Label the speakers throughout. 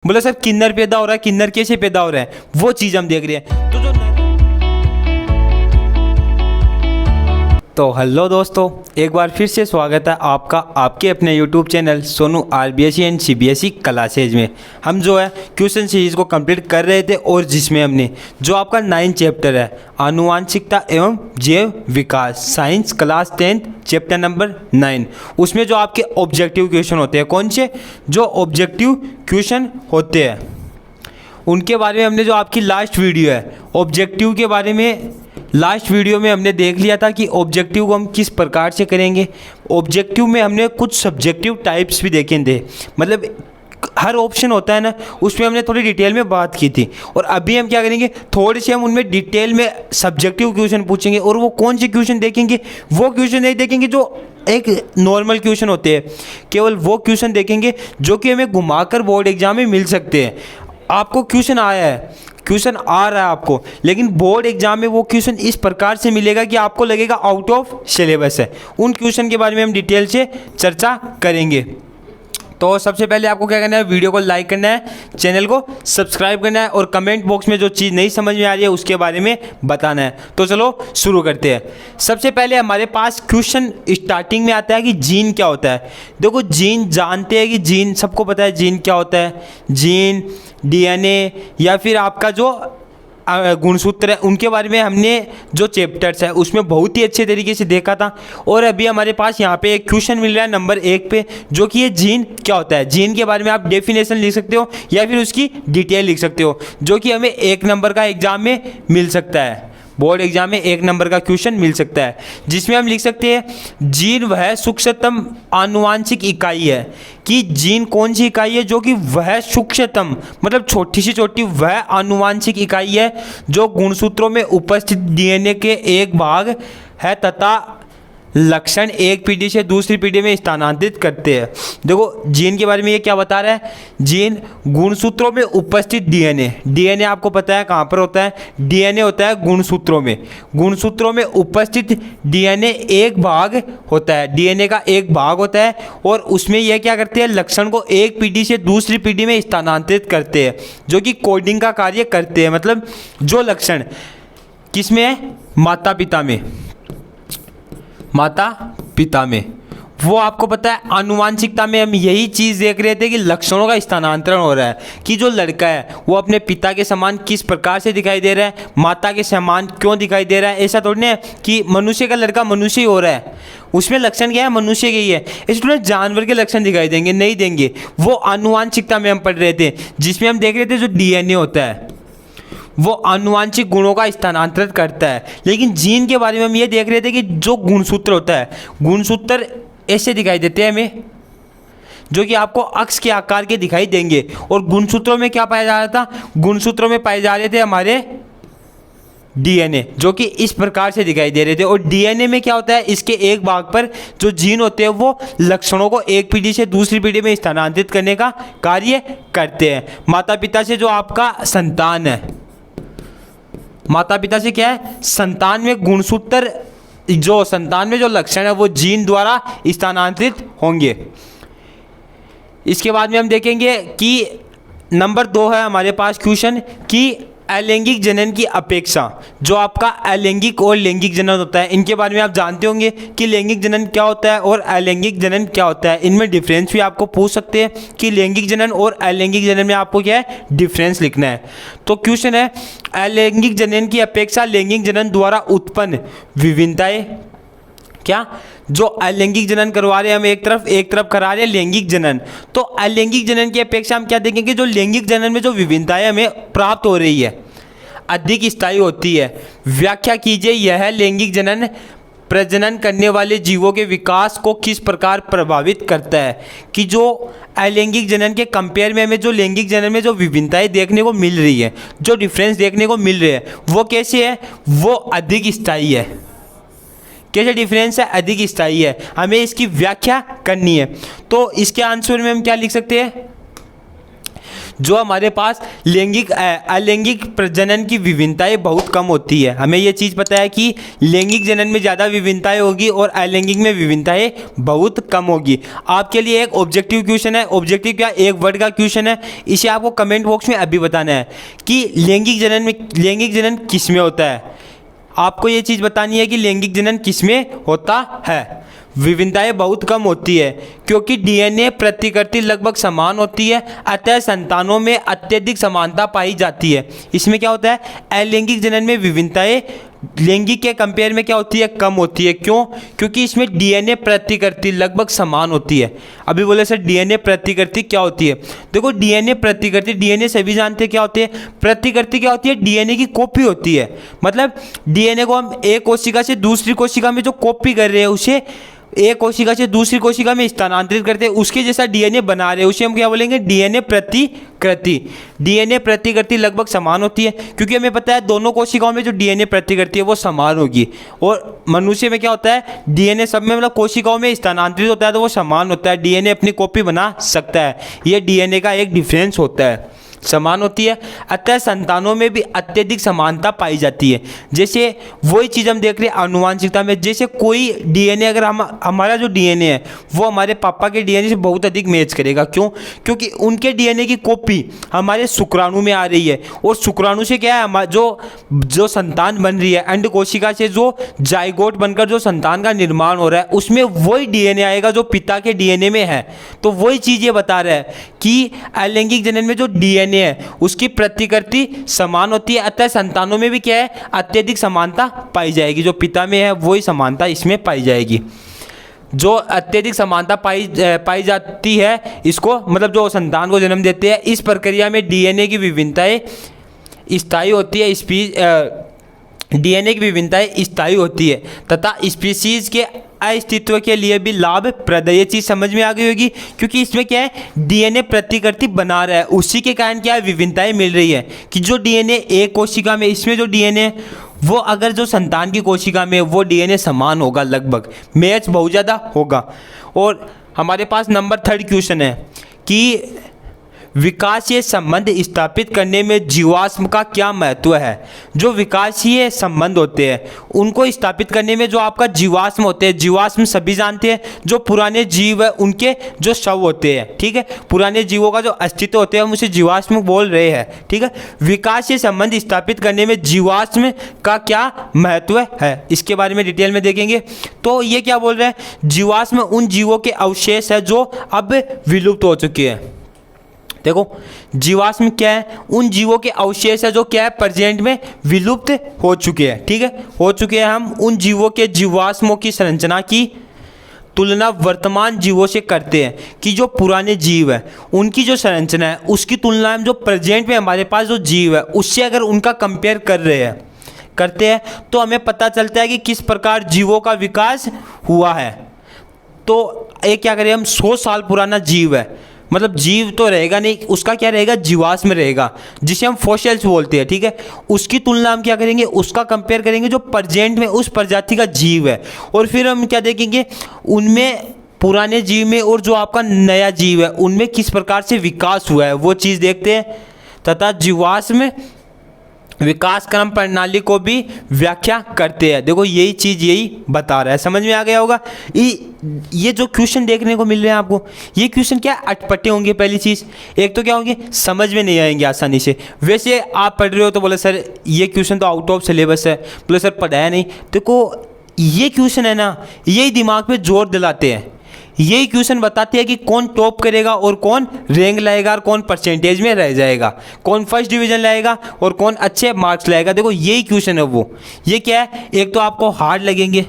Speaker 1: बोला सर किन्नर पैदा हो रहा है, किन्नर कैसे पैदा हो रहा है, वो चीज़ हम देख रहे हैं। तो हेलो दोस्तों, एक बार फिर से स्वागत है आपका आपके अपने YouTube channel Sonu RBSE and CBSE classes में। हम जो है क्वेश्चन सीरीज को कंप्लीट कर रहे थे और जिसमें हमने जो आपका 9 चैप्टर है आनुवांशिकता एवं जैव विकास साइंस क्लास 10 चैप्टर नंबर 9, उसमें जो आपके ऑब्जेक्टिव क्वेश्चन होते हैं, कौन से जो ऑब्जेक्टिव क्वेश्चन होते हैं उनके बारे में हमने जो आपकी लास्ट वीडियो है ऑब्जेक्टिव के बारे में, लास्ट वीडियो में हमने देख लिया था कि ऑब्जेक्टिव को हम किस प्रकार से करेंगे। ऑब्जेक्टिव में हमने कुछ सब्जेक्टिव टाइप्स भी देखे थे, मतलब हर ऑप्शन होता है ना, उसमें हमने थोड़ी डिटेल में बात की थी। और अभी हम क्या करेंगे, थोड़ी सी हम उनमें डिटेल में सब्जेक्टिव क्वेश्चन पूछेंगे। और वो कौन से क्वेश्चन देखेंगे, वो क्वेश्चन नहीं देखेंगे जो एक नॉर्मल क्वेश्चन होते हैं, केवल वो क्वेश्चन देखेंगे जो कि हमें घुमाकर बोर्ड एग्जाम में मिल सकते हैं। आपको क्वेश्चन आया है, क्वेश्चन आ रहा है आपको, लेकिन बोर्ड एग्जाम में वो क्वेश्चन इस प्रकार से मिलेगा कि आपको लगेगा आउट ऑफ सिलेबस है। उन क्वेश्चन के बारे में हम डिटेल से चर्चा करेंगे। तो सबसे पहले आपको क्या करना है, वीडियो को लाइक करना है, चैनल को सब्सक्राइब करना है और कमेंट बॉक्स में जो चीज़ नहीं समझ में आ रही है उसके बारे में बताना है। तो चलो शुरू करते हैं। सबसे पहले हमारे पास क्वेश्चन स्टार्टिंग में आता है कि जीन क्या होता है। देखो जीन जानते हैं कि जीन, सबको पता है जीन क्या होता है। जीन, डीएनए या फिर आपका जो गुणसूत्र है, उनके बारे में हमने जो चैप्टर्स है उसमें बहुत ही अच्छे तरीके से देखा था। और अभी हमारे पास यहाँ पे एक क्वेश्चन मिल रहा है नंबर 1 पे, जो कि ये जीन क्या होता है। जीन के बारे में आप डेफिनेशन लिख सकते हो या फिर उसकी डिटेल लिख सकते हो, जो कि हमें 1 नंबर का एग्जाम में मिल सकता है। बोर्ड एग्जाम में 1 नंबर का क्वेश्चन मिल सकता है, जिसमें हम लिख सकते हैं जीन वह सूक्ष्मतम आनुवांशिक इकाई है। कि जीन कौन सी इकाई है, जो कि वह सूक्ष्मतम मतलब छोटी से छोटी वह आनुवांशिक इकाई है जो गुणसूत्रों में उपस्थित डीएनए के एक भाग है तथा लक्षण एक पीढ़ी से दूसरी पीढ़ी में स्थानांतरित करते हैं। देखो जीन के बारे में ये क्या बता रहा है, जीन गुणसूत्रों में उपस्थित डीएनए। डीएनए आपको पता है कहाँ पर होता है, डीएनए होता है गुणसूत्रों में। गुणसूत्रों में उपस्थित डीएनए एक भाग होता है, डीएनए का एक भाग होता है और उसमें यह क्या करते हैं, लक्षण को एक पीढ़ी से दूसरी पीढ़ी में स्थानांतरित करते हैं, जो कि कोडिंग का कार्य करते हैं। मतलब जो लक्षण किसमें है, माता पिता में, माता पिता में, वो आपको पता है आनुवांशिकता में हम यही चीज़ देख रहे थे कि लक्षणों का स्थानांतरण हो रहा है। कि जो लड़का है वो अपने पिता के समान किस प्रकार से दिखाई दे रहा है, माता के समान क्यों दिखाई दे रहा है। ऐसा थोड़ी है कि मनुष्य का लड़का मनुष्य ही हो रहा है, उसमें लक्षण क्या है, मनुष्य के ही है। इस थोड़े जानवर के लक्षण दिखाई देंगे, नहीं देंगे। वो आनुवांशिकता में हम पढ़ रहे थे, जिसमें हम देख रहे थे जो डीएनए होता है वो आनुवांशिक गुणों का स्थानांतरित करता है। लेकिन जीन के बारे में हम ये देख रहे थे कि जो गुणसूत्र होता है, गुणसूत्र ऐसे दिखाई देते हैं हमें, जो कि आपको अक्ष के आकार के दिखाई देंगे। और गुणसूत्रों में क्या पाया जा रहा था, गुणसूत्रों में पाए जा रहे थे हमारे डीएनए, जो कि इस प्रकार से दिखाई दे रहे थे। और डीएनए में क्या होता है, इसके एक भाग पर जो जीन होते हैं वो लक्षणों को एक पीढ़ी से दूसरी पीढ़ी में स्थानांतरित करने का कार्य करते हैं। माता पिता से जो आपका संतान है, माता पिता से क्या है, संतान में गुणसूत्र, जो संतान में जो लक्षण है वो जीन द्वारा स्थानांतरित होंगे। इसके बाद में हम देखेंगे कि नंबर 2 है हमारे पास क्वेश्चन कि अलैंगिक जनन की अपेक्षा, जो आपका अलैंगिक और लैंगिक जनन होता है, इनके बारे में आप जानते होंगे कि लैंगिक जनन क्या होता है और अलैंगिक जनन क्या होता है। इनमें डिफरेंस भी आपको पूछ सकते हैं कि लैंगिक जनन और अलैंगिक जनन में आपको क्या है, डिफरेंस लिखना है। तो क्वेश्चन है अलैंगिक जनन की अपेक्षा लैंगिक जनन द्वारा उत्पन्न विभिन्नताएं क्या, जो अलैंगिक जनन करवा रहे हैं हम एक तरफ करा रहे हैं लैंगिक जनन। तो अलैंगिक जनन की अपेक्षा हम क्या देखेंगे, जो लैंगिक जनन में जो विभिन्नताएं हमें प्राप्त हो रही है अधिक स्थायी होती है। व्याख्या कीजिए यह लैंगिक जनन प्रजनन करने वाले जीवों के विकास को किस प्रकार प्रभावित करता है। कि जो अलैंगिक जनन के कंपेयर में हमें जो लैंगिक जनन में जो विभिन्नताएं देखने को मिल रही है, जो डिफरेंस देखने को मिल रहे हैं, वो कैसे है, वो अधिक स्थायी है। कैसे डिफरेंस है, अधिक स्थायी है। हमें इसकी व्याख्या करनी है। तो इसके आंसर में हम क्या लिख सकते हैं, जो हमारे पास अलैंगिक प्रजनन की विभिन्नताएं बहुत कम होती है। हमें ये चीज़ पता है कि लैंगिक जनन में ज़्यादा विभिन्नताएं होगी और अलैंगिक में विभिन्नताएं बहुत कम होगी। आपके लिए एक ऑब्जेक्टिव क्वेश्चन है, ऑब्जेक्टिव क्या, एक वर्ड का क्वेश्चन है, इसे आपको कमेंट बॉक्स में अभी बताना है कि लैंगिक जनन किस में होता है। आपको ये चीज़ बतानी है कि लैंगिक जनन किस में होता है। विभिन्नताएं बहुत कम होती है क्योंकि डीएनए प्रतिकृति लगभग समान होती है, अतः संतानों में अत्यधिक समानता पाई जाती है। इसमें क्या होता है, अलैंगिक जनन में विभिन्नताएं लैंगिक के कंपेयर में क्या होती है, कम होती है। क्यों? क्योंकि इसमें डीएनए प्रतिकृति लगभग समान होती है। अभी बोले सर डीएनए प्रतिकृति क्या होती है? देखो डीएनए प्रतिकृति, डीएनए सभी जानते हैं क्या होती है, प्रतिकृति क्या होती है, डीएनए की कॉपी होती है। मतलब डीएनए को हम एक कोशिका से दूसरी कोशिका में जो कॉपी कर रहे हैं उसे एक कोशिका से दूसरी कोशिका में स्थानांतरित करते हैं, उसके जैसा डीएनए बना रहे हैं, उसे हम क्या बोलेंगे, डीएनए प्रतिकृति। डीएनए प्रतिकृति लगभग समान होती है क्योंकि हमें पता है दोनों कोशिकाओं में जो डीएनए प्रतिकृति है वो समान होगी। और मनुष्य में क्या होता है, डीएनए सब में मतलब कोशिकाओं में स्थानांतरित होता है तो वो समान होता है, डीएनए अपनी कॉपी बना सकता है। ये डीएनए का एक डिफरेंस होता है, समान होती है। अतः संतानों में भी अत्यधिक समानता पाई जाती है। जैसे वही चीज़ हम देख रहे हैं आनुवांशिकता में, जैसे कोई डीएनए अगर हमारा जो डीएनए है वो हमारे पापा के डीएनए से बहुत अधिक मैच करेगा। क्यों? क्योंकि उनके डीएनए की कॉपी हमारे शुक्राणु में आ रही है और शुक्राणु से क्या है, हमारा जो संतान बन रही है, अंड कोशिका से जो जाइगोट बनकर जो संतान का निर्माण हो रहा है उसमें वही डीएनए आएगा जो पिता के डीएनए में है। तो वही चीज़ ये बता रहा है कि अलैंगिक जनन में जो डीएनए है उसकी प्रतिकृति समान होती है, अतः संतानों में भी क्या है, अत्यधिक समानता पाई जाएगी। जो पिता में है वही समानता इसमें पाई जाएगी। जो अत्यधिक समानता पाई जाती है, इसको मतलब जो संतान को जन्म देते हैं, इस प्रक्रिया में डीएनए की विभिन्नताएं स्थायी होती है। डीएनए की विभिन्नताएं स्थायी होती है तथा स्पीशीज के अस्तित्व के लिए भी लाभप्रद है। ये चीज़ समझ में आ गई होगी क्योंकि इसमें क्या है, डीएनए प्रतिकृति बना रहा है, उसी के कारण क्या है, विभिन्नताएं मिल रही है कि जो डीएनए एक कोशिका में, इसमें जो डीएनए वो अगर जो संतान की कोशिका में वो डीएनए समान होगा, लगभग मैच बहुत ज़्यादा होगा। और हमारे पास नंबर 3 क्वेश्चन है कि विकासीय संबंध स्थापित करने में जीवाश्म का क्या महत्व है। जो विकासीय संबंध होते हैं उनको स्थापित करने में जो आपका जीवाश्म होते हैं, जीवाश्म सभी जानते हैं, जो पुराने जीव है उनके जो शव होते हैं, ठीक है, पुराने जीवों का जो अस्तित्व होते हैं हम उसे जीवाश्म बोल रहे हैं, ठीक है। विकासीय संबंध स्थापित करने में जीवाश्म का क्या महत्व है, इसके बारे में डिटेल में देखेंगे। तो ये क्या बोल रहे हैं, जीवाश्म उन जीवों के अवशेष है जो अब विलुप्त हो चुके हैं। देखो जीवाश्म क्या है, उन जीवों के अवशेष है जो क्या है, प्रेजेंट में विलुप्त हो चुके हैं, ठीक है, हो चुके हैं। हम उन जीवों के जीवाश्मों की संरचना की तुलना वर्तमान जीवों से करते हैं कि जो पुराने जीव है उनकी जो संरचना है उसकी तुलना हम जो प्रेजेंट में हमारे पास जो जीव है उससे अगर उनका कंपेयर करते हैं तो हमें पता चलता है कि किस प्रकार जीवों का विकास हुआ है। तो एक क्या करें हम, 100 साल पुराना जीव है, मतलब जीव तो रहेगा नहीं, उसका क्या रहेगा, जीवाश्म रहेगा, जिसे हम फॉसिल्स बोलते हैं, ठीक है। उसकी तुलना हम क्या करेंगे, उसका कंपेयर करेंगे जो प्रेजेंट में उस प्रजाति का जीव है, और फिर हम क्या देखेंगे उनमें पुराने जीव में और जो आपका नया जीव है उनमें किस प्रकार से विकास हुआ है वो चीज़ देखते हैं, तथा जीवाश्म विकास क्रम प्रणाली को भी व्याख्या करते हैं। देखो यही चीज़ यही बता रहा है, समझ में आ गया होगा। ये जो क्वेश्चन देखने को मिल रहे हैं आपको, ये क्वेश्चन क्या अटपटे होंगे, पहली चीज़ एक तो क्या होंगे, समझ में नहीं आएंगे आसानी से। वैसे आप पढ़ रहे हो तो बोले सर ये क्वेश्चन तो आउट ऑफ सिलेबस है, बोले सर पढ़ाया नहीं। देखो ये क्वेश्चन है ना, यही दिमाग पे जोर दिलाते हैं, यही क्वेश्चन बताते हैं कि कौन टॉप करेगा और कौन रैंक लाएगा और कौन परसेंटेज में रह जाएगा, कौन फर्स्ट डिवीजन लाएगा और कौन अच्छे मार्क्स लाएगा। देखो यही क्वेश्चन है वो। ये क्या है, एक तो आपको हार्ड लगेंगे,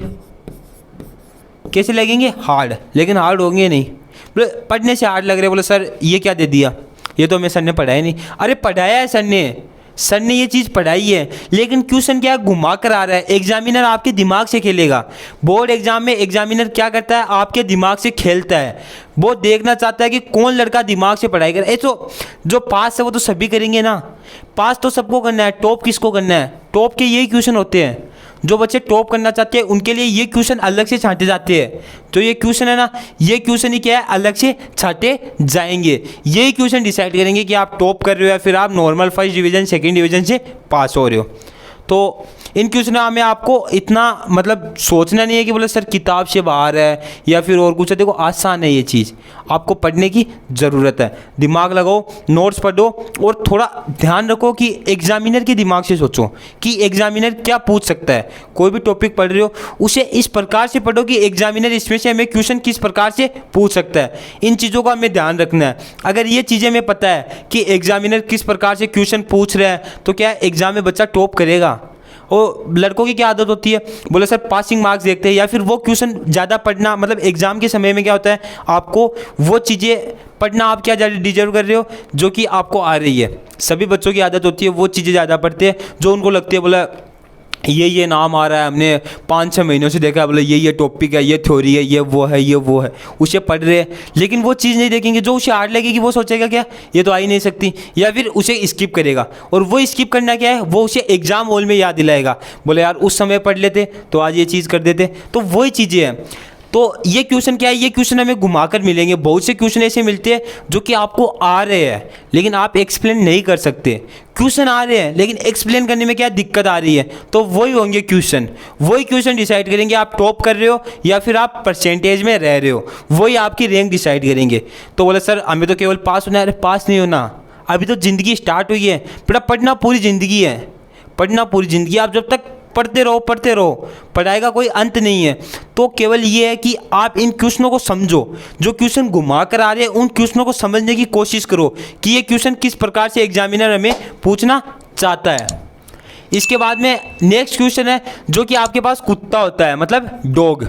Speaker 1: कैसे लगेंगे, हार्ड, लेकिन हार्ड होंगे नहीं, बोले पढ़ने से हार्ड लग रहे, बोले सर ये क्या दे दिया, ये तो हमें सर ने पढ़ाया नहीं। अरे पढ़ाया है सर ने ये चीज़ पढ़ाई है, लेकिन क्वेश्चन क्या घुमा कर आ रहा है। एग्जामिनर आपके दिमाग से खेलेगा। बोर्ड एग्जाम में एग्जामिनर क्या करता है, आपके दिमाग से खेलता है। वो देखना चाहता है कि कौन लड़का दिमाग से पढ़ाई करे। तो जो पास है वो तो सभी करेंगे ना, पास तो सबको करना है, टॉप किसको करना है, टॉप के यही क्वेश्चन होते हैं जो बच्चे टॉप करना चाहते हैं उनके लिए ये क्वेश्चन अलग से छांटे जाते हैं। तो ये क्वेश्चन है ना, ये क्वेश्चन ही क्या है, अलग से छांटे जाएंगे। यही क्वेश्चन डिसाइड करेंगे कि आप टॉप कर रहे हो या फिर आप normal first division second division से पास हो रहे हो। तो इन क्वेश्चनों में आपको इतना मतलब सोचना नहीं है कि बोले सर किताब से बाहर है या फिर और कुछ है। देखो आसान है ये चीज़, आपको पढ़ने की ज़रूरत है, दिमाग लगाओ, नोट्स पढ़ो और थोड़ा ध्यान रखो कि एग्जामिनर के दिमाग से सोचो कि एग्जामिनर क्या पूछ सकता है। कोई भी टॉपिक पढ़ रहे हो उसे इस प्रकार से पढ़ो कि एग्जामिनर इसमें से हमें क्वेश्चन किस प्रकार से पूछ सकता है। इन चीज़ों का हमें ध्यान रखना है। अगर ये चीज़ें हमें पता है कि एग्जामिनर किस प्रकार से क्वेश्चन पूछ रहे हैं तो क्या एग्जाम में बच्चा टॉप करेगा। और लड़कों की क्या आदत होती है, बोले सर पासिंग मार्क्स देखते हैं या फिर वो क्वेश्चन ज़्यादा पढ़ना, मतलब एग्जाम के समय में क्या होता है आपको वो चीज़ें पढ़ना, आप क्या ज़्यादा डिजर्व कर रहे हो जो कि आपको आ रही है। सभी बच्चों की आदत होती है वो चीज़ें ज़्यादा पढ़ते हैं जो उनको लगती है बोला ये नाम आ रहा है, हमने 5-6 महीनों से देखा है, बोले ये टॉपिक है, ये थ्योरी है, ये वो है, उसे पढ़ रहे हैं। लेकिन वो चीज़ नहीं देखेंगे जो उसे हार्ड लगेगी, वो सोचेगा क्या ये तो आ ही नहीं सकती, या फिर उसे स्किप करेगा। और वो स्किप करना क्या है, वो उसे एग्जाम हॉल में याद दिलाएगा, बोले यार उस समय पढ़ लेते तो आज ये चीज़ कर देते। तो वही चीज़ें हैं। तो ये क्वेश्चन क्या है, ये क्वेश्चन हमें घुमाकर मिलेंगे। बहुत से क्वेश्चन ऐसे मिलते हैं जो कि आपको आ रहे हैं लेकिन आप एक्सप्लेन नहीं कर सकते। क्वेश्चन आ रहे हैं लेकिन एक्सप्लेन करने में क्या दिक्कत आ रही है, तो वही होंगे क्वेश्चन। वही क्वेश्चन डिसाइड करेंगे आप टॉप कर रहे हो या फिर आप परसेंटेज में रह रहे हो, वही आपकी रैंक डिसाइड करेंगे। तो बोले सर हमें तो केवल पास होना है। अरे पास नहीं होना, अभी तो ज़िंदगी स्टार्ट हुई है बेटा, पढ़ना पूरी ज़िंदगी है, पढ़ना पूरी ज़िंदगी। आप जब तक पढ़ते रहो, पढ़ाई का कोई अंत नहीं है। तो केवल ये है कि आप इन क्वेश्चनों को समझो, जो क्वेश्चन घुमा कर आ रहे हैं उन क्वेश्चनों को समझने की कोशिश करो कि ये क्वेश्चन किस प्रकार से एग्जामिनर हमें पूछना चाहता है। इसके बाद में नेक्स्ट क्वेश्चन है जो कि आपके पास कुत्ता होता है, मतलब डॉग,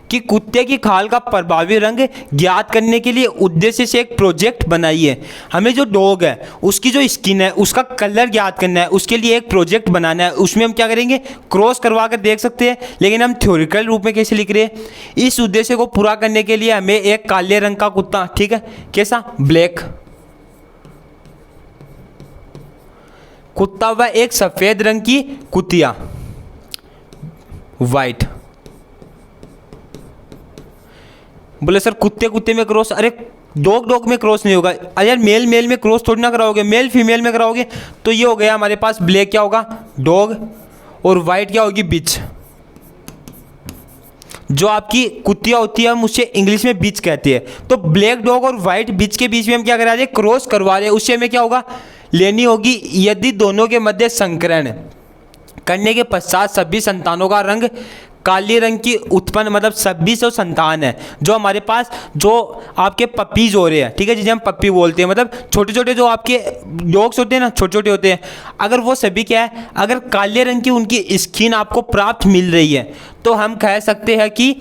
Speaker 1: कि कुत्ते की खाल का प्रभावी रंग ज्ञात करने के लिए उद्देश्य से एक प्रोजेक्ट बनाइए। हमें जो डॉग है उसकी जो स्किन है उसका कलर ज्ञात करना है, उसके लिए एक प्रोजेक्ट बनाना है। उसमें हम क्या करेंगे, क्रॉस करवा कर देख सकते हैं, लेकिन हम थ्योरिकल रूप में कैसे लिख रहे हैं। इस उद्देश्य को पूरा करने के लिए हमें एक काले रंग का कुत्ता, ठीक है, कैसा, ब्लैक कुत्ता व एक सफ़ेद रंग की कुतिया, वाइट। बोले सर कुत्ते में क्रॉस, अरे डॉग में क्रॉस नहीं होगा। अरे यार मेल में क्रॉस थोड़ी ना कराओगे, मेल फीमेल में कराओगे। तो ये हो गया हमारे पास ब्लैक क्या होगा, डॉग, और वाइट क्या होगी, बिच। जो आपकी कुतिया होती है हम उसे इंग्लिश में बिच कहते हैं। तो ब्लैक डॉग और वाइट बिच के बीच में हम क्या करा रहे हैं, क्रॉस करवा रहे हैं। उससे हमें क्या होगा, लेनी होगी यदि दोनों के मध्य संकरण करने के पश्चात सभी संतानों का रंग काले रंग की उत्पन्न, मतलब सभी जो संतान है जो हमारे पास, जो आपके पपीज हो रहे हैं, ठीक है, जिसे हम पप्पी बोलते हैं, मतलब छोटे छोटे जो आपके डॉग्स होते हैं ना, छोटे छोटे होते हैं, अगर वो सभी क्या है, अगर काले रंग की उनकी स्किन आपको प्राप्त मिल रही है तो हम कह सकते हैं कि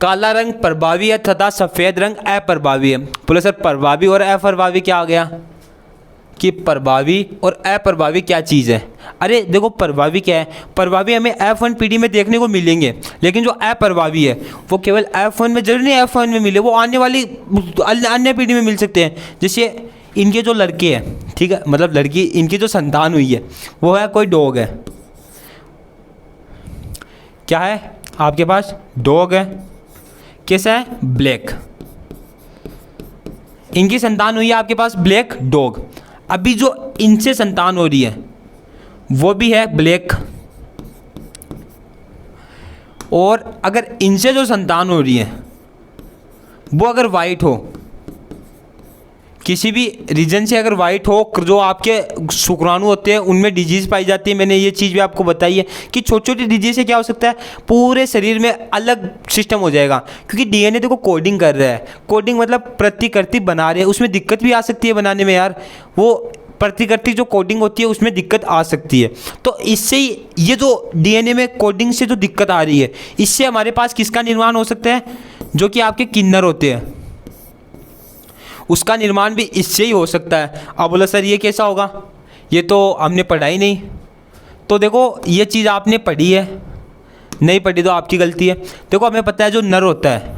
Speaker 1: काला रंग प्रभावी है तथा सफ़ेद रंग अप्रभावी है। बोले सर प्रभावी और अप्रभावी क्या आ गया, कि प्रभावी और अप्रभावी क्या चीज़ है। अरे देखो प्रभावी क्या है, प्रभावी हमें F1 पीढ़ी में देखने को मिलेंगे, लेकिन जो अप्रभावी है वो केवल F1 में, जरूरी नहीं F1 में मिले, वो आने वाली अन्य पीढ़ी में मिल सकते हैं। जैसे इनके जो लड़के हैं, ठीक है, मतलब लड़की, इनकी जो संतान हुई है वो है, कोई डॉग है, क्या है आपके पास, डॉग है, कैसा है, ब्लैक। इनकी संतान हुई है आपके पास ब्लैक डॉग। अभी जो इनसे संतान हो रही है वो भी है ब्लैक, और अगर इनसे जो संतान हो रही है वो अगर वाइट हो, किसी भी रीजन से अगर वाइट हो, जो आपके शुक्राणु होते हैं उनमें डिजीज़ पाई जाती है। मैंने ये चीज़ भी आपको बताई है कि छोटी छोटी डिजीज से क्या हो सकता है, पूरे शरीर में अलग सिस्टम हो जाएगा, क्योंकि डीएनए देखो कोडिंग कर रहा है। कोडिंग मतलब प्रतिकृति बना रहे हैं, उसमें दिक्कत भी आ सकती है बनाने में यार, वो प्रतिकृति जो कोडिंग होती है उसमें दिक्कत आ सकती है। तो इससे ही ये जो डीएनए में कोडिंग से जो दिक्कत आ रही है, इससे हमारे पास किसका निर्माण हो सकता है, जो कि आपके किन्नर होते हैं, उसका निर्माण भी इससे ही हो सकता है। अब बोला सर ये कैसा होगा, ये तो हमने पढ़ा ही नहीं। तो देखो ये चीज़ आपने पढ़ी है, नहीं पढ़ी तो आपकी गलती है। देखो हमें पता है जो नर होता है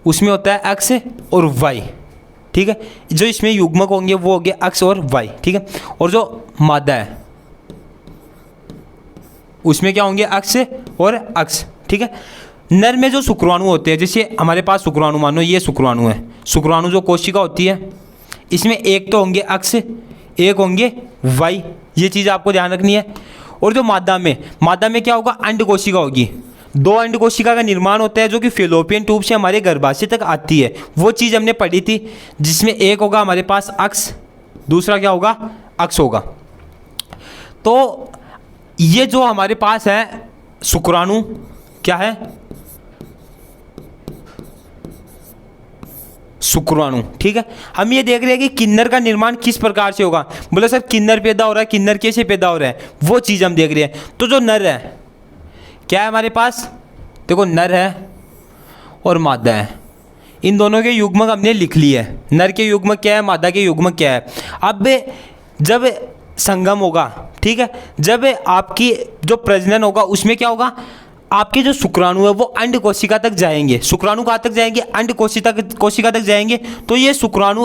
Speaker 1: उसमें होता है एक्स और वाई, ठीक है, जो इसमें युग्मक होंगे वो हो गया एक्स और वाई, ठीक है, और जो मादा है उसमें क्या होंगे, अक्ष और अक्ष, ठीक है। नर में जो शुक्राणु होते हैं, जैसे हमारे पास शुक्राणु, मानो ये शुक्राणु है, शुक्राणु जो कोशिका होती है इसमें एक तो होंगे अक्ष, एक होंगे वाई, ये चीज़ आपको ध्यान रखनी है। और जो मादा में क्या होगा, अंड कोशिका होगी, 2 अंड कोशिका का निर्माण होता है जो कि फेलोपियन ट्यूब से हमारे गर्भाशय तक आती है, वो चीज़ हमने पढ़ी थी, जिसमें एक होगा हमारे पास अक्ष, दूसरा क्या होगा, अक्ष होगा। तो ये जो हमारे पास है शुक्राणु, क्या है, शुक्राणु, ठीक है। हम ये देख रहे हैं कि किन्नर का निर्माण किस प्रकार से होगा। बोले सर किन्नर पैदा हो रहा है, किन्नर कैसे पैदा हो रहा है, वो चीज़ हम देख रहे हैं। तो जो नर है, क्या है हमारे पास, देखो नर है और मादा है, इन दोनों के युग्मक हमने लिख लिए है। नर के युग्मक क्या है, मादा के युग्मक क्या है। अब जब संगम होगा, ठीक है, जब आपकी जो प्रजनन होगा उसमें क्या होगा, आपके जो शुक्राणु है वो अंड कोशिका तक जाएंगे। शुक्राणु कहाँ तक जाएंगे, अंड कोशिका तक जाएंगे। तो ये शुक्राणु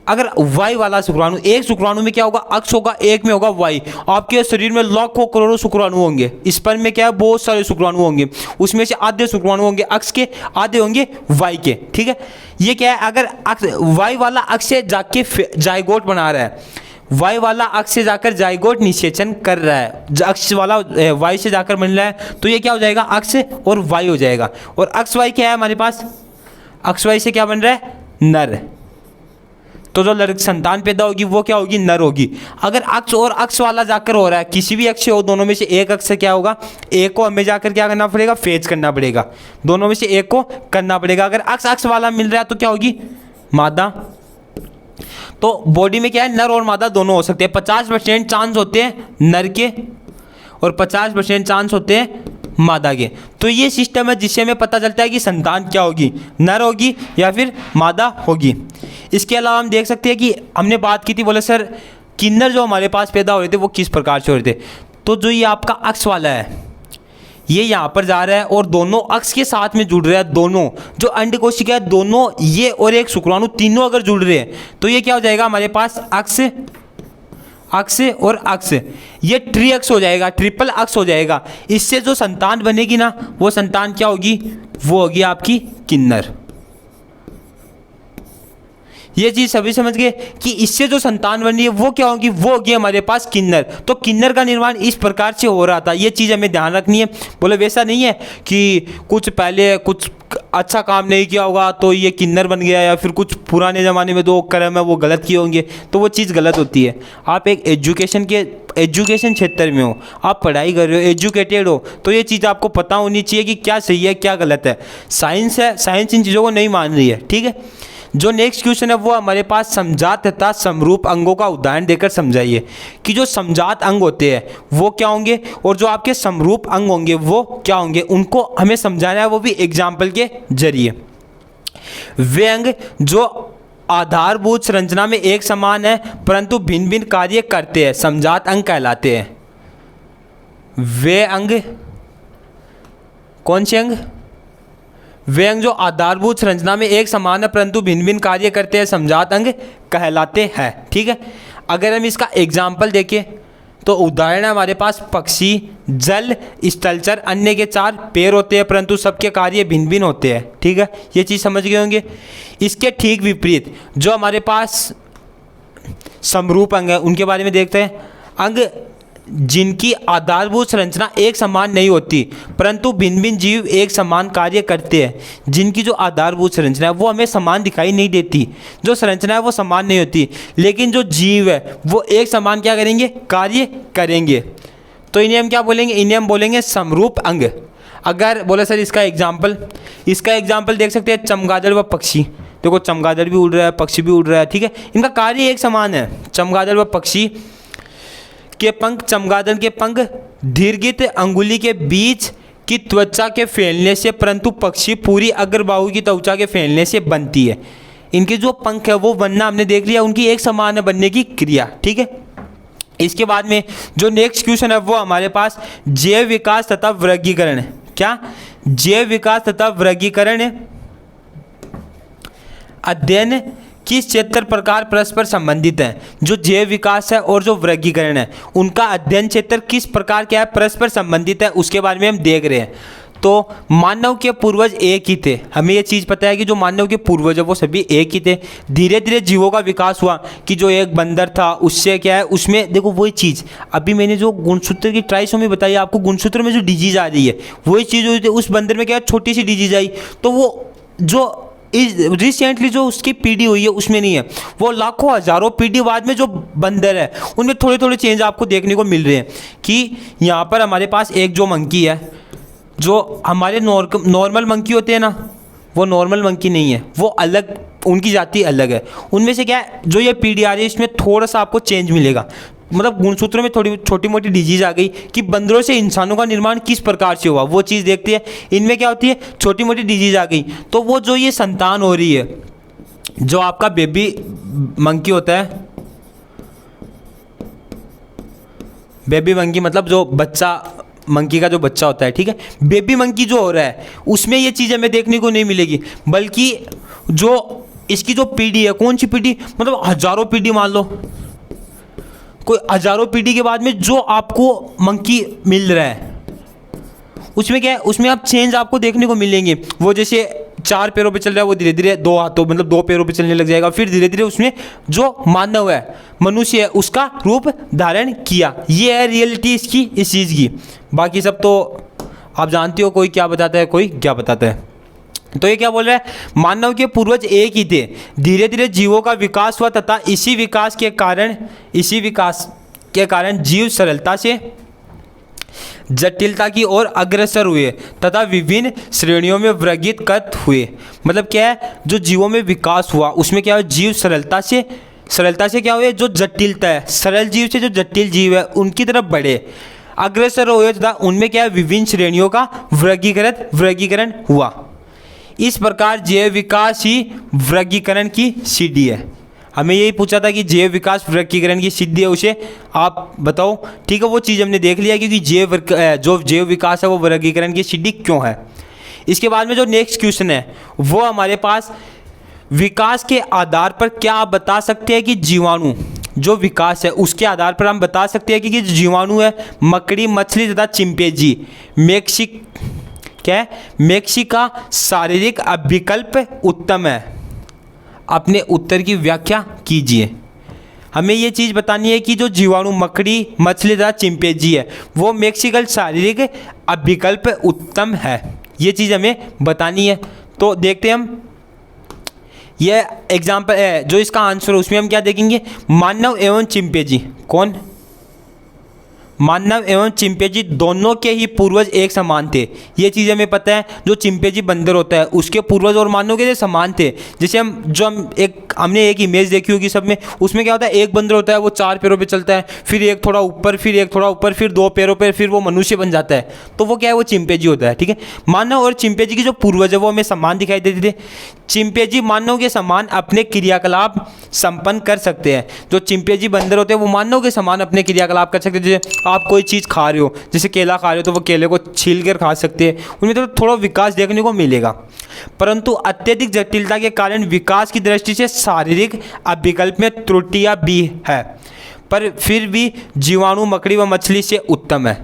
Speaker 1: अगर वाई वाला शुक्राणु, एक शुक्राणु में क्या होगा, अक्ष होगा, एक में होगा वाई। आपके शरीर में लाखों करोड़ों शुक्राणु होंगे, स्पर्म में क्या है, बहुत सारे शुक्राणु होंगे, उसमें से आधे शुक्राणु होंगे अक्ष के, आधे होंगे वाई के, ठीक है। ये क्या है, अगर वाई वाला अक्ष से जाके जाइगोट बना रहा है, वाई वाला अक्ष से जाकर जाइगोट निषेचन कर रहा है, अक्ष वाला वाई से जाकर बन रहा है, तो ये क्या हो जाएगा, अक्ष और वाई हो जाएगा। और अक्ष वाई क्या है हमारे पास, अक्ष वाई से क्या बन रहा है, नर। तो जो लड़की संतान पैदा होगी वो क्या होगी, नर होगी। अगर अक्ष और अक्ष वाला जाकर हो रहा है, किसी भी अक्ष हो, दोनों में से एक अक्ष से क्या होगा, एक को हमें जाकर क्या करना पड़ेगा, फेज करना पड़ेगा, दोनों में से एक को करना पड़ेगा। अगर अक्ष अक्ष वाला मिल रहा है तो क्या होगी, मादा। तो बॉडी में क्या है, नर और मादा दोनों हो सकते हैं। 50% चांस होते हैं नर के और 50% चांस होते हैं मादा के। तो ये सिस्टम है जिससे हमें पता चलता है कि संतान क्या होगी, नर होगी या फिर मादा होगी। इसके अलावा हम देख सकते हैं कि हमने बात की थी, बोले सर किन्नर जो हमारे पास पैदा हो रहे थे वो किस प्रकार से हो रहे थे। तो जो ये आपका अक्ष वाला है, ये यहाँ पर जा रहा है और दोनों अक्ष के साथ में जुड़ रहा है, दोनों जो अंड कोशिका है, दोनों ये और एक शुक्राणु, तीनों अगर जुड़ रहे हैं तो ये क्या हो जाएगा हमारे पास, अक्ष, अक्ष और अक्ष, ये ट्री अक्ष हो जाएगा, ट्रिपल अक्ष हो जाएगा। इससे जो संतान बनेगी ना, वो संतान क्या होगी, वो होगी आपकी किन्नर। ये चीज़ सभी समझ गए कि इससे जो संतान बन रही है वो क्या होगी, वो होगी हमारे पास किन्नर। तो किन्नर का निर्माण इस प्रकार से हो रहा था, ये चीज़ हमें ध्यान रखनी है। बोले वैसा नहीं है कि कुछ पहले कुछ अच्छा काम नहीं किया होगा तो ये किन्नर बन गया, या फिर कुछ पुराने ज़माने में जो कर्म है वो गलत किए होंगे, तो वो चीज़ गलत होती है। आप एक एजुकेशन क्षेत्र में हो, आप पढ़ाई कर रहे हो, एजुकेटेड हो, तो ये चीज़ आपको पता होनी चाहिए कि क्या सही है क्या गलत है। साइंस है, साइंस इन चीज़ों को नहीं मान रही है, ठीक है। जो नेक्स्ट क्वेश्चन है वो हमारे पास समजात तथा समरूप अंगों का उदाहरण देकर समझाइए कि जो समजात अंग होते हैं वो क्या होंगे और जो आपके समरूप अंग होंगे वो क्या होंगे, उनको हमें समझाना है, वो भी एग्जाम्पल के जरिए। वे अंग जो आधारभूत संरचना में एक समान है परंतु भिन्न भिन्न कार्य करते हैं समजात अंग कहलाते हैं। वे अंग, कौन से अंग, वे अंग जो आधारभूत संरचना में एक समान है परंतु भिन्न भिन्न कार्य करते हैं समजात अंग कहलाते हैं, ठीक है। अगर हम इसका एग्जाम्पल देखें तो उदाहरण है हमारे पास पक्षी, जल, स्थलचर, अन्य के 4 पैर होते हैं परंतु सबके कार्य भिन्न भिन्न होते हैं, ठीक है। ये चीज़ समझ गए होंगे। इसके ठीक विपरीत जो हमारे पास समरूप अंग है उनके बारे में देखते हैं। अंग जिनकी आधारभूत संरचना एक समान नहीं होती परंतु भिन्न भिन्न जीव एक समान कार्य करते हैं, जिनकी जो आधारभूत संरचना है वो हमें समान दिखाई नहीं देती, जो संरचना है वो समान नहीं होती, लेकिन जो जीव है वो एक समान क्या करेंगे, कार्य करेंगे। तो इन्हें हम क्या बोलेंगे, इन्हें हम बोलेंगे समरूप अंग। अगर बोले सर इसका एग्जाम्पल देख सकते हैं, चमगादड़ व पक्षी। देखो चमगादड़ भी उड़ रहा है, पक्षी भी उड़ रहा है, ठीक है, इनका कार्य एक समान है। चमगादड़ व पक्षी के पंख, चमगादड़ के पंख दीर्घित अंगुली के बीच की त्वचा के फैलने से परंतु पक्षी पूरी अग्रबाहु की त्वचा के फैलने से बनती है। इनके जो पंख है वो बनना हमने देख लिया, उनकी एक समान है बनने की क्रिया, ठीक है। इसके बाद में जो नेक्स्ट क्वेश्चन है वो हमारे पास जैव विकास तथा वर्गीकरण। क्या, जैव विकास तथा वर्गीकरण अध्ययन किस क्षेत्र प्रकार परस्पर संबंधित हैं? जो जैव विकास है और जो वर्गीकरण है, उनका अध्ययन क्षेत्र किस प्रकार क्या है, परस्पर संबंधित है, उसके बारे में हम देख रहे हैं। तो मानव के पूर्वज एक ही थे, हमें ये चीज़ पता है कि जो मानव के पूर्वज है वो सभी एक ही थे। धीरे धीरे जीवों का विकास हुआ कि जो एक बंदर था उससे क्या है, उसमें देखो वही चीज़ अभी मैंने जो गुणसूत्र की ट्राइसोमी बताई आपको, गुणसूत्र में जो डिजीज आ रही है वही चीज़ हुई थी। उस बंदर में क्या है, छोटी सी डिजीज आई, तो वो जो रिसेंटली जो उसकी पीढ़ी हुई है उसमें नहीं है, वो लाखों हजारों पीढ़ी बाद में जो बंदर है उनमें थोड़े थोड़े चेंज आपको देखने को मिल रहे हैं। कि यहाँ पर हमारे पास एक जो मंकी है, जो हमारे नॉर्मल मंकी होते हैं ना, वो नॉर्मल मंकी नहीं है, वो अलग, उनकी जाति अलग है। उनमें से क्या है, जो ये पीढ़ी आ रही है इसमें थोड़ा सा आपको चेंज मिलेगा। मतलब गुणसूत्रों में थोड़ी छोटी मोटी डिजीज आ गई कि बंदरों से इंसानों का निर्माण किस प्रकार से हुआ, वो चीज़ देखती है। इनमें क्या होती है, छोटी मोटी डिजीज आ गई, तो वो जो ये संतान हो रही है, जो आपका बेबी मंकी होता है, बेबी मंकी मतलब जो बच्चा मंकी का जो बच्चा होता है, ठीक है, बेबी मंकी जो हो रहा है उसमें ये चीज़ हमें देखने को नहीं मिलेगी। बल्कि जो इसकी जो पीढ़ी है, कौन सी पीढ़ी, मतलब हजारों पीढ़ी मान लो, कोई हजारों पीढ़ी के बाद में जो आपको मंकी मिल रहा है उसमें क्या है, उसमें आप चेंज आपको देखने को मिलेंगे। वो जैसे 4 पैरों पे चल रहा है वो धीरे धीरे 2 हाथों मतलब 2 पैरों पे चलने लग जाएगा। फिर धीरे धीरे उसमें जो मानव है, मनुष्य है, उसका रूप धारण किया। ये है रियलिटी इसकी, इस चीज़ की। बाकी सब तो आप जानते हो, कोई क्या बताता है, कोई क्या बताता है। तो ये क्या बोल रहा है, मानव के पूर्वज एक ही थे, धीरे धीरे जीवों का विकास हुआ तथा इसी विकास के कारण जीव सरलता से जटिलता की ओर अग्रसर हुए तथा विभिन्न श्रेणियों में वर्गीकृत हुए। मतलब क्या है, जो जीवों में विकास हुआ उसमें क्या है, जीव सरलता से क्या हुए, जो जटिलता है, सरल जीव से जो जटिल जीव है उनकी तरफ बढ़े, अग्रसर हुए तथा उनमें क्या है, विभिन्न श्रेणियों का वर्गीकरण हुआ। इस प्रकार जैव विकास ही वर्गीकरण की सीढ़ी है। हमें यही पूछा था कि जैव विकास वर्गीकरण की सिद्धि है, उसे आप बताओ। ठीक है, वो चीज़ हमने देख लिया क्योंकि जो जैव विकास है वो वर्गीकरण की सिद्धि क्यों है। इसके बाद में जो नेक्स्ट क्वेश्चन है वो हमारे पास, विकास के आधार पर क्या आप बता सकते हैं कि जीवाणु जो विकास है उसके आधार पर हम बता सकते हैं कि जीवाणु है, मकड़ी, मछली तथा चिंपैंजी मैक्सी का शारीरिक अभिकल्प उत्तम है। अपने उत्तर की व्याख्या कीजिए। हमें ये चीज़ बतानी है कि जो जीवाणु, मकड़ी, मछली तथा चिंपैंजी है वो मैक्सिकल शारीरिक अभिकल्प उत्तम है, ये चीज़ हमें बतानी है। तो देखते हैं हम, ये एग्जाम्पल है जो इसका आंसर है उसमें हम क्या देखेंगे, मानव एवं चिंपैंजी, कौन, मानव एवं चिंपैंजी दोनों के ही पूर्वज एक समान थे। ये चीज़ हमें पता है। जो चिंपैंजी बंदर होता है उसके पूर्वज और मानव के समान थे। जैसे हमने एक इमेज देखी होगी सब में, उसमें क्या होता है, एक बंदर होता है वो 4 पैरों पे चलता है, फिर एक थोड़ा ऊपर, फिर एक थोड़ा ऊपर, फिर 2 पैरों पे, फिर वो मनुष्य बन जाता है। तो वो क्या है, वो चिंपैंजी होता है। ठीक है, मानव और चिंपैंजी की जो पूर्वज है वो हमें समान दिखाई देते थे। चिंपैंजी मानव के समान अपने क्रियाकलाप संपन्न कर सकते हैं। जो चिंपैंजी बंदर होते हैं वो मानव के समान अपने क्रियाकलाप कर सकते हैं। जैसे आप कोई चीज़ खा रहे हो, जैसे केला खा रहे हो तो वो केले को छील कर खा सकते हैं, उनमें तो थोड़ा विकास देखने को मिलेगा। परंतु अत्यधिक जटिलता के कारण विकास की दृष्टि से शारीरिक अभिकल्प में त्रुटियां भी है, पर फिर भी जीवाणु, मकड़ी व मछली से उत्तम है।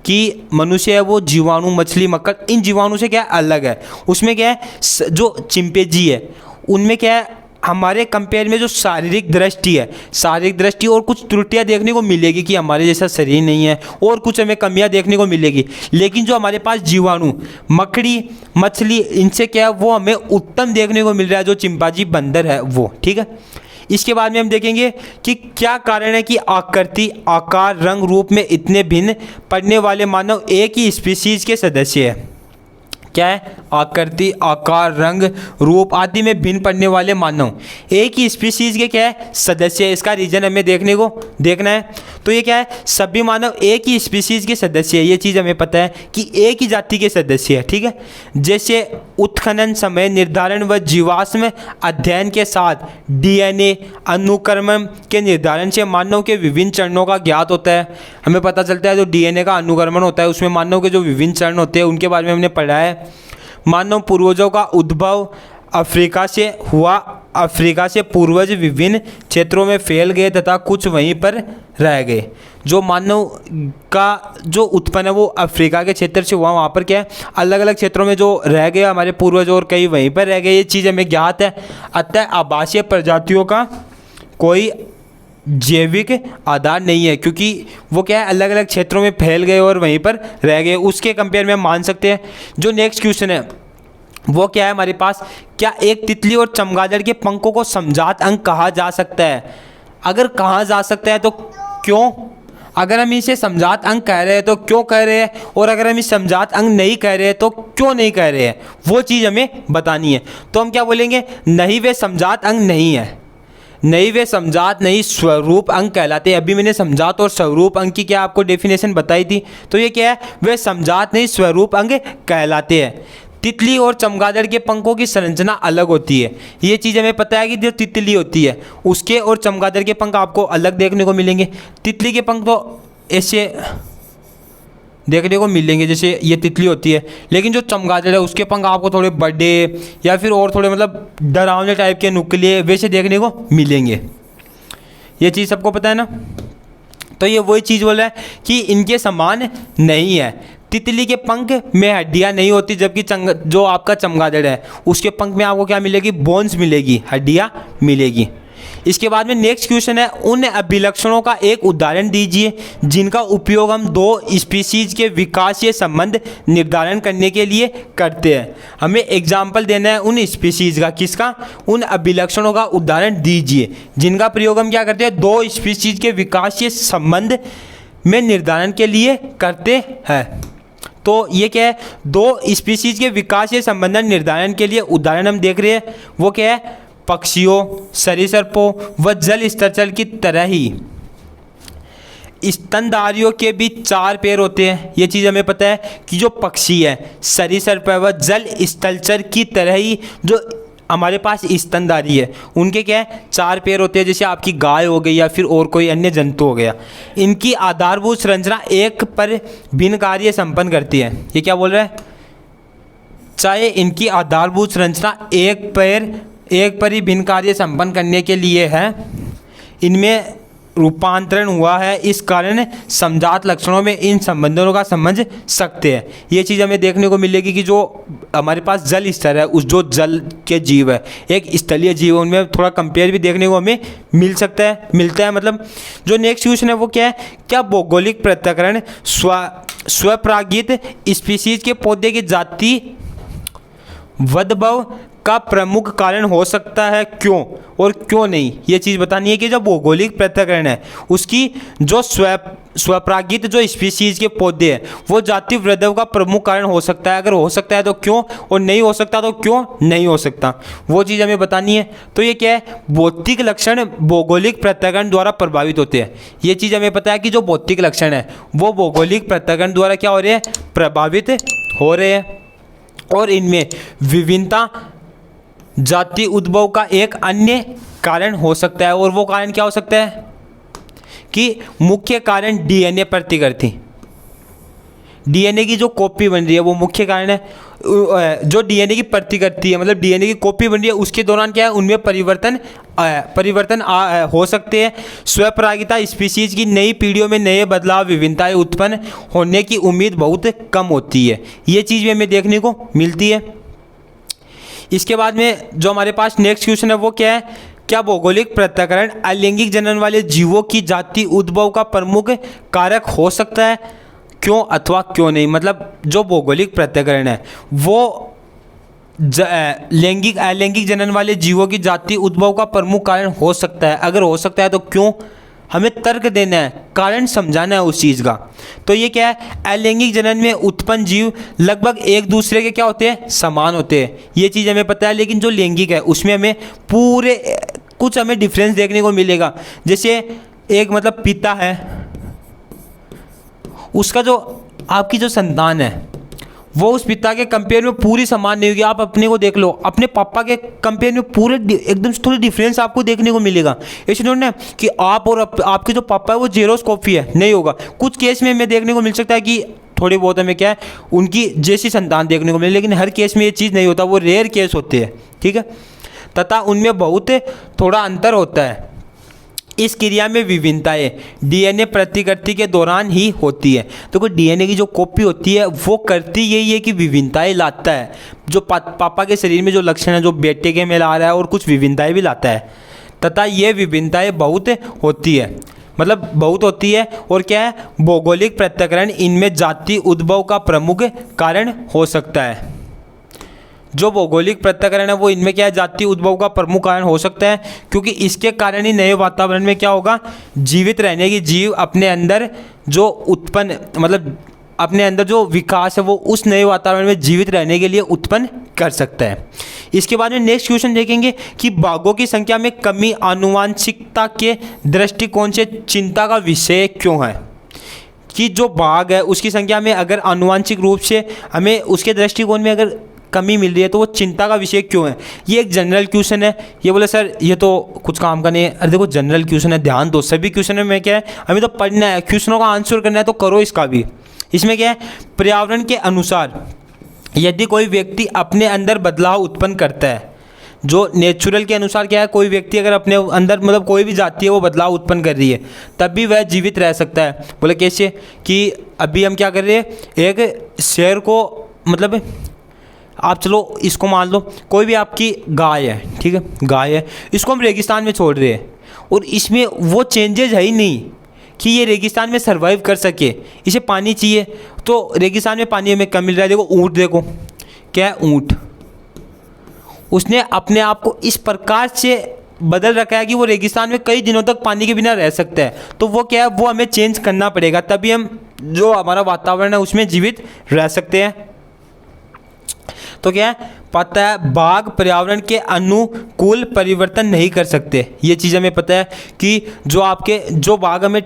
Speaker 1: कि मनुष्य है वो जीवाणु, मछली, मक्खी, इन जीवाणु से क्या अलग है। उसमें क्या है, जो चिंपैंजी है उनमें क्या है, हमारे कंपेयर में जो शारीरिक दृष्टि और कुछ त्रुटियां देखने को मिलेगी कि हमारे जैसा शरीर नहीं है और कुछ हमें कमियां देखने को मिलेगी। लेकिन जो हमारे पास जीवाणु, मकड़ी, मछली, इनसे क्या है वो हमें उत्तम देखने को मिल रहा है, जो चिंपैंजी बंदर है वो। ठीक है, इसके बाद में हम देखेंगे कि क्या कारण है कि आकृति, आकार, रंग, रूप में इतने भिन्न पड़ने वाले मानव एक ही स्पीशीज के सदस्य है। क्या है, आकृति, आकार, रंग, रूप आदि में भिन्न पड़ने वाले मानव एक ही स्पीशीज के क्या है, सदस्य है। इसका रीजन हमें देखना है। तो ये क्या है, सभी मानव एक ही स्पीशीज के सदस्य है। ये चीज़ हमें पता है कि एक ही जाति के सदस्य है। ठीक है, जैसे उत्खनन, समय निर्धारण व जीवाश्म अध्ययन के साथ डीएनए अनुक्रमण के निर्धारण से मानव के विभिन्न चरणों का ज्ञात होता है। हमें पता चलता है जो डीएनए का अनुक्रमण होता है उसमें मानव के जो विभिन्न चरण होते हैं उनके बारे में हमने पढ़ा है। मानव पूर्वजों का उद्भव अफ्रीका से पूर्वज विभिन्न क्षेत्रों में फैल गए तथा कुछ वहीं पर रह गए। जो मानव का जो उत्पन्न है वो अफ्रीका के क्षेत्र से हुआ, वहाँ पर क्या है अलग अलग क्षेत्रों में जो रह गए हमारे पूर्वज और कई वहीं पर रह गए, ये चीज़ हमें ज्ञात है। अतः आवासीय प्रजातियों का कोई जैविक आधार नहीं है, क्योंकि वो क्या है अलग अलग क्षेत्रों में फैल गए और वहीं पर रह गए, उसके कंपेयर में हम मान सकते हैं। जो नेक्स्ट क्वेश्चन है वो क्या है हमारे पास, क्या एक तितली और चमगादड़ के पंखों को समजात अंग कहा जा सकता है? अगर कहा जा सकता है तो क्यों? अगर हम इसे समजात अंग कह रहे हैं तो क्यों कह रहे हैं, और अगर हम इसे समजात अंग नहीं कह रहे हैं तो क्यों नहीं कह रहे हैं, वो चीज़ हमें बतानी है। तो हम क्या बोलेंगे, नहीं वे समजात अंग नहीं है, नहीं वे समजात नहीं स्वरूप अंग कहलाते हैं। अभी मैंने समजात और स्वरूप अंग की क्या आपको डेफिनेशन बताई थी, तो ये क्या है, वे समजात नहीं स्वरूप अंग कहलाते हैं। तितली और चमगादड़ के पंखों की संरचना अलग होती है, ये चीज़ हमें पता है कि जो तितली होती है उसके और चमगादड़ के पंख आपको अलग देखने को मिलेंगे। तितली के पंख तो ऐसे देखने को मिलेंगे जैसे ये तितली होती है, लेकिन जो चमगादड़ है उसके पंख आपको थोड़े बड़े या फिर और थोड़े मतलब डरावने टाइप के, नुकीले वैसे देखने को मिलेंगे। ये चीज़ सबको पता है ना। तो ये वही चीज़ बोल रहा है कि इनके समान नहीं है। तितली के पंख में हड्डियाँ नहीं होती, जबकि जो आपका चमगादड़ है उसके पंख में आपको क्या मिलेगी, बोन्स मिलेगी, हड्डियाँ मिलेगी। इसके बाद में नेक्स्ट क्वेश्चन है, उन अभिलक्षणों का एक उदाहरण दीजिए जिनका उपयोग हम दो स्पीसीज के विकासीय संबंध निर्धारण करने के लिए करते हैं। हमें एग्जाम्पल देना है उन स्पीसीज का, किसका, उन अभिलक्षणों का उदाहरण दीजिए जिनका प्रयोग हम क्या करते हैं, दो स्पीसीज के विकासीय संबंध में निर्धारण के लिए करते हैं। तो ये क्या है, दो स्पीसीज के विकासीय संबंध निर्धारण के लिए उदाहरण हम देख रहे हैं, वो क्या है, पक्षियों, सरीसृपों व जल स्थलचर की तरह ही स्तनधारियों के भी चार पैर होते हैं। ये चीज़ हमें पता है कि जो पक्षी है, सरीसृप है व जल स्थलचर की तरह ही जो हमारे पास स्तनधारी है उनके क्या है, चार पैर होते हैं, जैसे आपकी गाय हो गई या फिर और कोई अन्य जंतु हो गया। इनकी आधारभूत संरचना एक पर भिन्न कार्य संपन्न करती है। ये क्या बोल रहा है, चाहे इनकी आधारभूत संरचना एक पर ही भिन्न कार्य संपन्न करने के लिए है, इनमें रूपांतरण हुआ है, इस कारण समजात लक्षणों में इन संबंधों का समझ सकते हैं। ये चीज़ हमें देखने को मिलेगी कि जो हमारे पास जल स्तर है, उस जो जल के जीव है, एक स्थलीय जीव है, उनमें थोड़ा कंपेयर भी देखने को हमें मिलता है। मतलब जो नेक्स्ट क्वेश्चन है वो क्या है, क्या भौगोलिक पृथक्करण स्वपरागित स्पीसीज के पौधे की जाति वद्भव का प्रमुख कारण हो सकता है, क्यों और क्यों नहीं, ये चीज़ बतानी है कि जो भौगोलिक पृथक्करण है उसकी जो स्वपरागित जो स्पीसीज के पौधे हैं वो जाति वृद्धि का प्रमुख कारण हो सकता है। अगर हो सकता है तो क्यों, और नहीं हो सकता तो क्यों नहीं हो सकता, वो चीज़ हमें बतानी है। तो ये क्या है, भौतिक लक्षण भौगोलिक पृथक्करण द्वारा प्रभावित होते हैं। ये चीज़ हमें पता है कि जो भौतिक लक्षण है वो भौगोलिक पृथक्करण द्वारा क्या हो रहे हैं, प्रभावित हो रहे हैं। और इनमें विभिन्नता जाति उद्भव का एक अन्य कारण हो सकता है, और वो कारण क्या हो सकता है कि मुख्य कारण डीएनए प्रतिकृति, डीएनए की जो कॉपी बन रही है वो मुख्य कारण है। जो डीएनए की प्रतिकृति है, मतलब डीएनए की कॉपी बन रही है, उसके दौरान क्या है, उनमें परिवर्तन हो सकते हैं। स्वपरागिता स्पीसीज की नई पीढ़ियों में नए बदलाव विभिन्नताएं उत्पन्न होने की उम्मीद बहुत कम होती है, ये चीज़ भी हमें देखने को मिलती है। इसके बाद में जो हमारे पास नेक्स्ट क्वेश्चन है वो क्या है, क्या भौगोलिक पृथक्करण अलैंगिक जनन वाले जीवों की जाति उद्भव का प्रमुख कारक हो सकता है, क्यों अथवा क्यों नहीं। मतलब जो भौगोलिक पृथक्करण है वो अलैंगिक जनन वाले जीवों की जाति उद्भव का प्रमुख कारण हो सकता है। अगर हो सकता है तो क्यों, हमें तर्क देना है, कारण समझाना है उस चीज़ का। तो ये क्या है, अलैंगिक जनन में उत्पन्न जीव लगभग एक दूसरे के क्या होते हैं, समान होते हैं, ये चीज़ हमें पता है। लेकिन जो लैंगिक है उसमें हमें पूरे कुछ हमें डिफरेंस देखने को मिलेगा। जैसे एक मतलब पिता है, उसका जो आपकी जो संतान है वो उस पिता के कंपेयर में पूरी समान नहीं होगी। आप अपने को देख लो, अपने पापा के कंपेयर में पूरे एकदम थोड़ी डिफरेंस आपको देखने को मिलेगा। ऐसे नहीं ना कि आप और आपके जो पापा है वो जेरोस कॉपी है, नहीं होगा। कुछ केस में हमें देखने को मिल सकता है कि थोड़ी बहुत हमें क्या है उनकी जैसी संतान देखने को मिले, लेकिन हर केस में ये चीज़ नहीं होता, वो रेयर केस होते हैं, ठीक है। तथा उनमें बहुत थोड़ा अंतर होता है। इस क्रिया में विभिन्नताएं डीएनए प्रतिकृति के दौरान ही होती है। तो कोई डीएनए की जो कॉपी होती है वो करती यही है कि विभिन्नताएं लाता है, जो पापा के शरीर में जो लक्षण है जो बेटे के में ला रहा है और कुछ विभिन्नताएं भी लाता है, तथा ये विभिन्नताएं बहुत होती है, मतलब बहुत होती है। और क्या है, भौगोलिक पृथक्करण इनमें जाति उद्भव का प्रमुख कारण हो सकता है। जो भौगोलिक पृथक्करण है वो इनमें क्या है, जाति उद्भव का प्रमुख कारण हो सकता है, क्योंकि इसके कारण ही नए वातावरण में क्या होगा, जीवित रहने की जीव अपने अंदर जो उत्पन्न मतलब अपने अंदर जो विकास है वो उस नए वातावरण में जीवित रहने के लिए उत्पन्न कर सकता है। इसके बाद में नेक्स्ट क्वेश्चन देखेंगे कि बाघों की संख्या में कमी आनुवांशिकता के दृष्टिकोण से चिंता का विषय क्यों है। कि जो बाघ है उसकी संख्या में अगर आनुवांशिक रूप से हमें उसके दृष्टिकोण में अगर कमी मिल रही है तो वो चिंता का विषय क्यों है। ये एक जनरल क्वेश्चन है। ये बोले सर ये तो कुछ काम का नहीं है। अरे देखो जनरल क्वेश्चन है, ध्यान दो, सभी क्वेश्चन में क्या है हमें तो पढ़ना है, क्वेश्चनों का आंसर करना है, तो करो इसका भी। इसमें क्या है, पर्यावरण के अनुसार यदि कोई व्यक्ति अपने अंदर बदलाव उत्पन्न करता है, जो नेचुरल के अनुसार क्या है, कोई व्यक्ति अगर अपने अंदर मतलब कोई भी जाति है वो बदलाव उत्पन्न कर रही है तब भी वह जीवित रह सकता है। बोले कैसे, कि अभी हम क्या कर रहे हैं, एक शेर को मतलब आप चलो इसको मान लो कोई भी आपकी गाय है, ठीक है, गाय है, इसको हम रेगिस्तान में छोड़ रहे हैं और इसमें वो चेंजेज है ही नहीं कि ये रेगिस्तान में सर्वाइव कर सके, इसे पानी चाहिए, तो रेगिस्तान में पानी हमें कम मिल रहा है। देखो ऊँट, देखो क्या है, ऊँट उसने अपने आप को इस प्रकार से बदल रखा है कि वो रेगिस्तान में कई दिनों तक पानी के बिना रह सकता है। तो वो क्या है, वो हमें चेंज करना पड़ेगा, तभी हम जो हमारा वातावरण है उसमें जीवित रह सकते हैं। तो क्या है, पता है बाघ पर्यावरण के अनुकूल परिवर्तन नहीं कर सकते। ये चीज़ हमें पता है कि जो बाघ हमें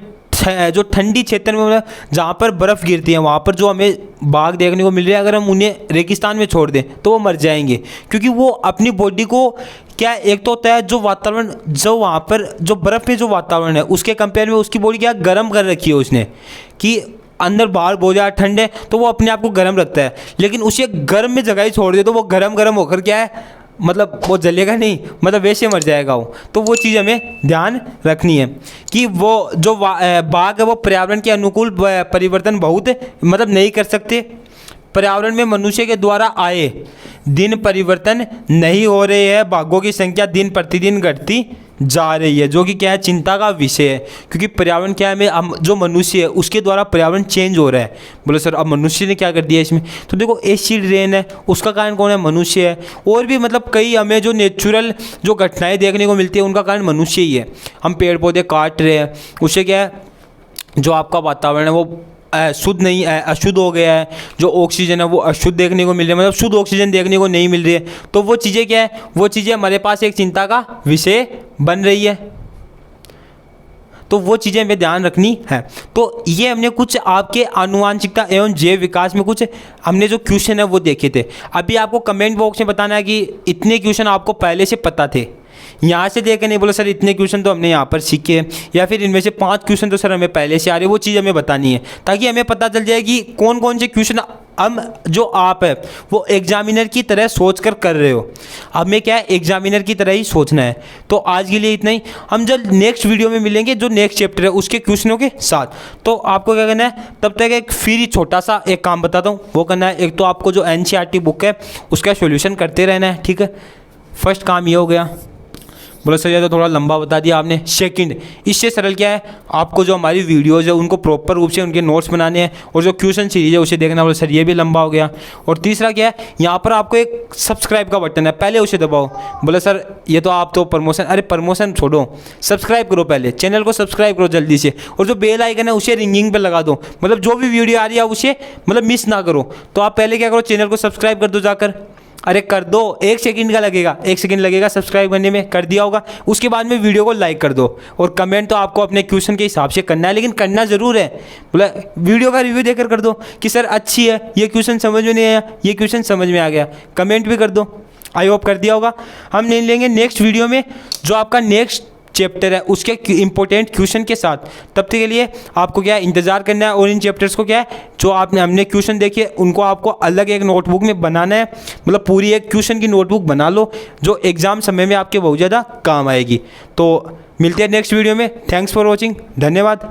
Speaker 1: जो ठंडी क्षेत्र में मतलब जहाँ पर बर्फ़ गिरती है वहाँ पर जो हमें बाघ देखने को मिल रहा है, अगर हम उन्हें रेगिस्तान में छोड़ दें तो वो मर जाएंगे, क्योंकि वो अपनी बॉडी को क्या, एक तो होता है जो वातावरण जो वहाँ पर जो बर्फ़ में जो वातावरण है उसके कंपेयर में उसकी बॉडी क्या गर्म कर रखी है उसने, कि अंदर बाहर बहुत ज़्यादा ठंड है तो वो अपने आप को गर्म रखता है, लेकिन उसे गर्म में जगह ही छोड़ दे तो वो गर्म होकर क्या है, मतलब वो जलेगा नहीं, मतलब वैसे मर जाएगा वो। तो वो चीज़ हमें ध्यान रखनी है कि वो जो बाघ है वो पर्यावरण के अनुकूल परिवर्तन बहुत मतलब नहीं कर सकते। पर्यावरण में मनुष्य के द्वारा आए दिन परिवर्तन नहीं हो रहे हैं, बाघों की संख्या दिन प्रतिदिन घटती जा रही है, जो कि क्या है, चिंता का विषय है, क्योंकि पर्यावरण क्या है, हम जो मनुष्य है उसके द्वारा पर्यावरण चेंज हो रहा है। बोले सर अब मनुष्य ने क्या कर दिया इसमें, तो देखो एसिड रेन है उसका कारण कौन है, मनुष्य है। और भी मतलब कई हमें जो नेचुरल जो घटनाएं देखने को मिलती है उनका कारण मनुष्य ही है। हम पेड़ पौधे काट रहे हैं, उससे क्या है जो आपका वातावरण है वो शुद्ध नहीं है, अशुद्ध हो गया है। जो ऑक्सीजन है वो अशुद्ध देखने को मिल रहा है, मतलब शुद्ध ऑक्सीजन देखने को नहीं मिल रही है। तो वो चीज़ें क्या है, वो चीज़ें हमारे पास एक चिंता का विषय बन रही है। तो वो चीज़ें हमें ध्यान रखनी है। तो ये हमने कुछ आपके आनुवांशिकता एवं जैव विकास में कुछ हमने जो क्वेश्चन है वो देखे थे। अभी आपको कमेंट बॉक्स में बताना है कि इतने क्वेश्चन आपको पहले से पता थे, यहाँ से देख के नहीं बोला सर इतने क्वेश्चन तो हमने यहाँ पर सीखे, या फिर इनमें से 5 क्वेश्चन तो सर हमें पहले से आ रहे, वो चीज़ हमें बतानी है ताकि हमें पता चल जाए कि कौन कौन से क्वेश्चन हम जो आप है वो एग्जामिनर की तरह सोच कर रहे हो। हमें क्या है, एग्जामिनर की तरह ही सोचना है। तो आज के लिए इतना ही, हम जब नेक्स्ट वीडियो में मिलेंगे जो नेक्स्ट चैप्टर है उसके क्वेश्चनों के साथ। तो आपको क्या करना है, तब तक एक फ्री छोटा सा एक काम बताता हूँ, वो करना है। एक तो आपको जो NCERT बुक है उसका सोल्यूशन करते रहना है, ठीक है। फर्स्ट काम ये हो गया। बोलो सर ये तो थोड़ा लंबा बता दिया आपने। सेकंड, इससे सरल क्या है, आपको जो हमारी वीडियोज़ है उनको प्रॉपर रूप से उनके नोट्स बनाने हैं और जो क्वेश्चन सीरीज है उसे देखना। बोलो सर ये भी लंबा हो गया। और तीसरा क्या है, यहाँ पर आपको एक सब्सक्राइब का बटन है, पहले उसे दबाओ। बोले सर ये तो आप तो प्रमोशन, अरे प्रमोशन छोड़ो, सब्सक्राइब करो, पहले चैनल को सब्सक्राइब करो जल्दी से, और जो बेल आइकन है उसे रिंगिंग पर लगा दो, मतलब जो भी वीडियो आ रही है उसे मतलब मिस ना करो। तो आप पहले क्या करो, चैनल को सब्सक्राइब कर दो जाकर, अरे कर दो, 1 सेकंड का लगेगा, 1 सेकंड लगेगा सब्सक्राइब करने में, कर दिया होगा। उसके बाद में वीडियो को लाइक कर दो, और कमेंट तो आपको अपने क्वेश्चन के हिसाब से करना है, लेकिन करना ज़रूर है। बोला वीडियो का रिव्यू देकर कर दो कि सर अच्छी है, ये क्वेश्चन समझ में नहीं आया, ये क्वेश्चन समझ में आ गया, कमेंट भी कर दो। आई होप कर दिया होगा। हम ले लेंगे नेक्स्ट वीडियो में जो आपका नेक्स्ट चैप्टर है उसके इंपॉर्टेंट क्वेश्चन के साथ। तब तक के लिए आपको क्या है इंतज़ार करना है और इन चैप्टर्स को क्या है जो हमने क्वेश्चन देखे उनको आपको अलग एक नोटबुक में बनाना है, मतलब पूरी एक क्वेश्चन की नोटबुक बना लो जो एग्ज़ाम समय में आपके बहुत ज़्यादा काम आएगी। तो मिलते हैं नेक्स्ट वीडियो में। थैंक्स फॉर वॉचिंग, धन्यवाद।